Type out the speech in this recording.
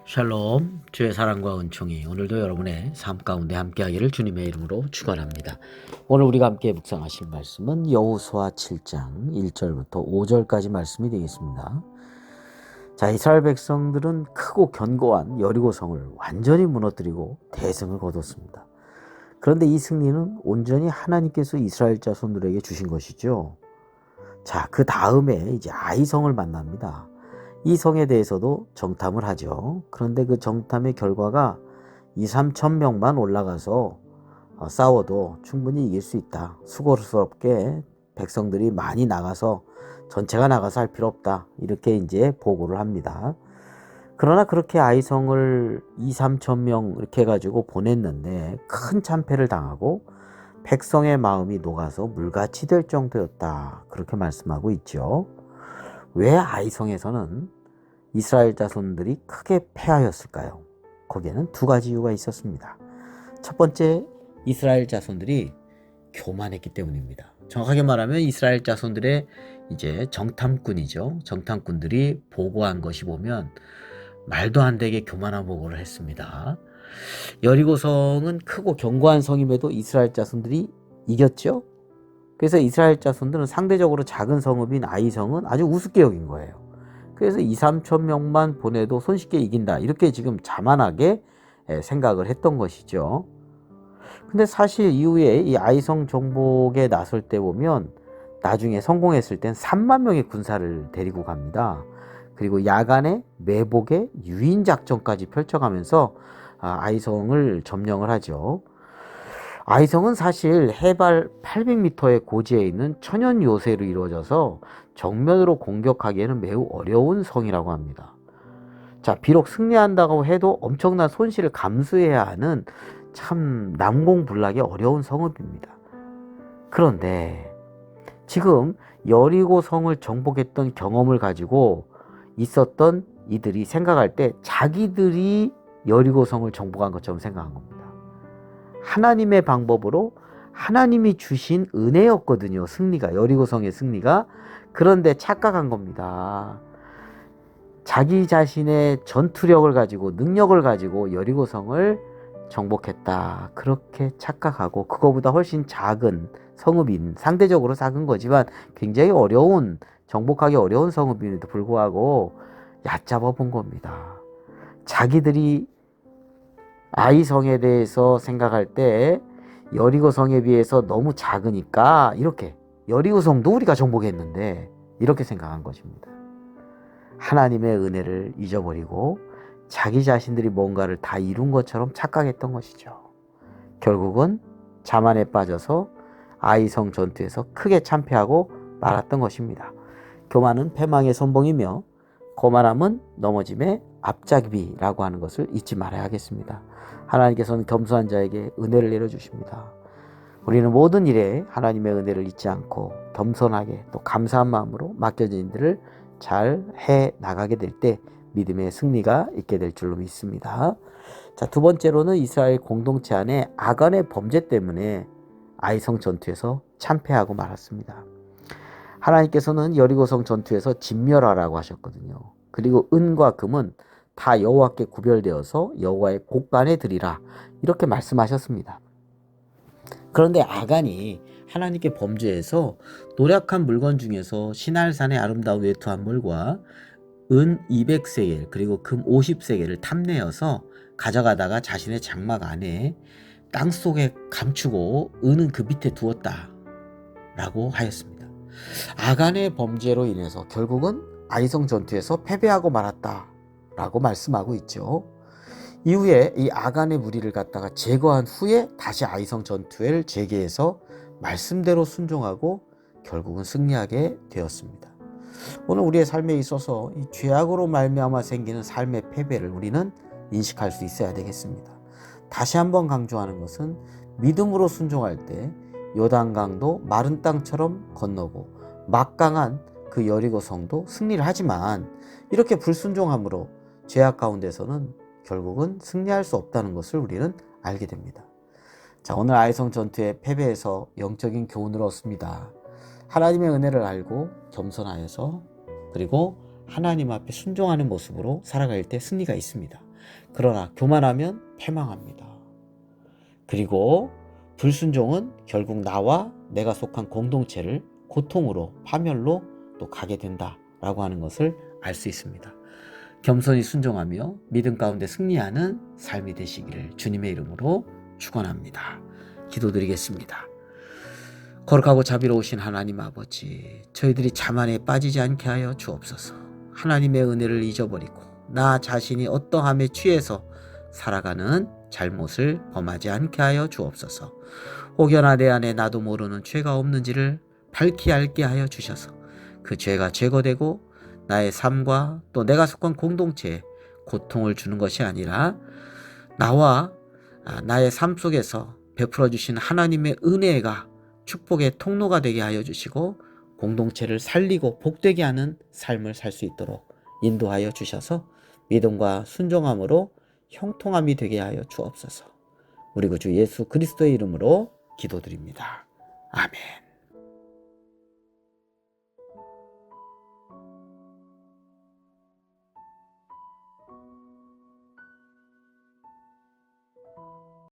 샬롬, 주의 사랑과 은총이 오늘도 여러분의 삶 가운데 함께하기를 주님의 이름으로 축원합니다. 오늘 우리가 함께 묵상하실 말씀은 여호수아 7장 1절부터 5절까지 말씀이 되겠습니다. 자, 이스라엘 백성들은 크고 견고한 여리고성을 완전히 무너뜨리고 대승을 거뒀습니다. 그런데 이 승리는 온전히 하나님께서 이스라엘 자손들에게 주신 것이죠. 자, 그 다음에 이제 아이성을 만납니다. 이 성에 대해서도 정탐을 하죠. 그런데 그 정탐의 결과가 2, 3천 명만 올라가서 싸워도 충분히 이길 수 있다. 수고스럽게 백성들이 많이 나가서 전체가 나가서 할 필요 없다. 이렇게 이제 보고를 합니다. 그러나 그렇게 아이성을 2, 3천 명 이렇게 해가지고 보냈는데 큰 참패를 당하고 백성의 마음이 녹아서 물같이 될 정도였다. 그렇게 말씀하고 있죠. 왜 아이성에서는 이스라엘 자손들이 크게 패하였을까요? 거기에는 두 가지 이유가 있었습니다. 첫 번째, 이스라엘 자손들이 교만했기 때문입니다. 정확하게 말하면 이스라엘 자손들의 이제 정탐꾼이죠. 정탐꾼들이 보고한 것이 보면 말도 안 되게 교만한 보고를 했습니다. 여리고성은 크고 견고한 성임에도 이스라엘 자손들이 이겼죠. 그래서 이스라엘 자손들은 상대적으로 작은 성읍인 아이성은 아주 우습게 여긴 거예요. 그래서 2, 3천 명만 보내도 손쉽게 이긴다. 이렇게 지금 자만하게 생각을 했던 것이죠. 근데 사실 이후에 이 아이성 정복에 나설 때 보면 나중에 성공했을 땐 3만 명의 군사를 데리고 갑니다. 그리고 야간에 매복의 유인 작전까지 펼쳐가면서 아이성을 점령을 하죠. 아이성은 사실 해발 800m의 고지에 있는 천연 요새로 이루어져서 정면으로 공격하기에는 매우 어려운 성이라고 합니다. 자, 비록 승리한다고 해도 엄청난 손실을 감수해야 하는 참 남공불락이 어려운 성읍입니다. 그런데 지금 여리고 성을 정복했던 경험을 가지고 있었던 이들이 생각할 때 자기들이 여리고 성을 정복한 것처럼 생각한 겁니다. 하나님의 방법으로 하나님이 주신 은혜였거든요. 승리가, 여리고성의 승리가. 그런데 착각한 겁니다. 자기 자신의 전투력을 가지고 능력을 가지고 여리고성을 정복했다. 그렇게 착각하고 그거보다 훨씬 작은 성읍인, 상대적으로 작은 거지만 굉장히 어려운, 정복하기 어려운 성읍임에도 불구하고 얕잡아 본 겁니다. 자기들이 아이성에 대해서 생각할 때 여리고성에 비해서 너무 작으니까 이렇게 여리고성도 우리가 정복했는데 이렇게 생각한 것입니다. 하나님의 은혜를 잊어버리고 자기 자신들이 뭔가를 다 이룬 것처럼 착각했던 것이죠. 결국은 자만에 빠져서 아이성 전투에서 크게 참패하고 말았던 것입니다. 교만은 패망의 선봉이며 거만함은 넘어짐의 앞잡이라고 하는 것을 잊지 말아야 하겠습니다. 하나님께서는 겸손한 자에게 은혜를 내려주십니다. 우리는 모든 일에 하나님의 은혜를 잊지 않고 겸손하게 또 감사한 마음으로 맡겨진 일들을 잘 해 나가게 될 때 믿음의 승리가 있게 될 줄로 믿습니다. 자, 두 번째로는 이스라엘 공동체 안에 아간의 범죄 때문에 아이성 전투에서 참패하고 말았습니다. 하나님께서는 여리고성 전투에서 진멸하라고 하셨거든요. 그리고 은과 금은 다 여호와께 구별되어서 여호와의 곳간에 드리라 이렇게 말씀하셨습니다. 그런데 아간이 하나님께 범죄해서 노력한 물건 중에서 시날산의 아름다운 외투 한 벌과 은 200세겔 그리고 금 50세겔을 탐내어서 가져가다가 자신의 장막 안에 땅속에 감추고 은은 그 밑에 두었다 라고 하였습니다. 아간의 범죄로 인해서 결국은 아이성 전투에서 패배하고 말았다 라고 말씀하고 있죠. 이후에 이 아간의 무리를 갖다가 제거한 후에 다시 아이성 전투를 재개해서 말씀대로 순종하고 결국은 승리하게 되었습니다. 오늘 우리의 삶에 있어서 이 죄악으로 말미암아 생기는 삶의 패배를 우리는 인식할 수 있어야 되겠습니다. 다시 한번 강조하는 것은 믿음으로 순종할 때 요단강도 마른 땅처럼 건너고 막강한 그 여리고성도 승리를 하지만 이렇게 불순종함으로 죄악 가운데서는 결국은 승리할 수 없다는 것을 우리는 알게 됩니다. 자, 오늘 아이성 전투의 패배에서 영적인 교훈을 얻습니다. 하나님의 은혜를 알고 겸손하여서 그리고 하나님 앞에 순종하는 모습으로 살아갈 때 승리가 있습니다. 그러나 교만하면 패망합니다. 그리고 불순종은 결국 나와 내가 속한 공동체를 고통으로, 파멸로 또 가게 된다라고 하는 것을 알 수 있습니다. 겸손히 순종하며 믿음 가운데 승리하는 삶이 되시기를 주님의 이름으로 축원합니다. 기도드리겠습니다. 거룩하고 자비로우신 하나님 아버지, 저희들이 자만에 빠지지 않게 하여 주옵소서. 하나님의 은혜를 잊어버리고 나 자신이 어떠함에 취해서 살아가는 잘못을 범하지 않게 하여 주옵소서. 혹여나 내 안에 나도 모르는 죄가 없는지를 밝히 알게 하여 주셔서 그 죄가 제거되고 나의 삶과 또 내가 속한 공동체에 고통을 주는 것이 아니라 나와 나의 삶 속에서 베풀어 주신 하나님의 은혜가 축복의 통로가 되게 하여 주시고 공동체를 살리고 복되게 하는 삶을 살 수 있도록 인도하여 주셔서 믿음과 순종함으로 형통함이 되게 하여 주옵소서. 우리 주 예수 그리스도의 이름으로 기도드립니다. 아멘.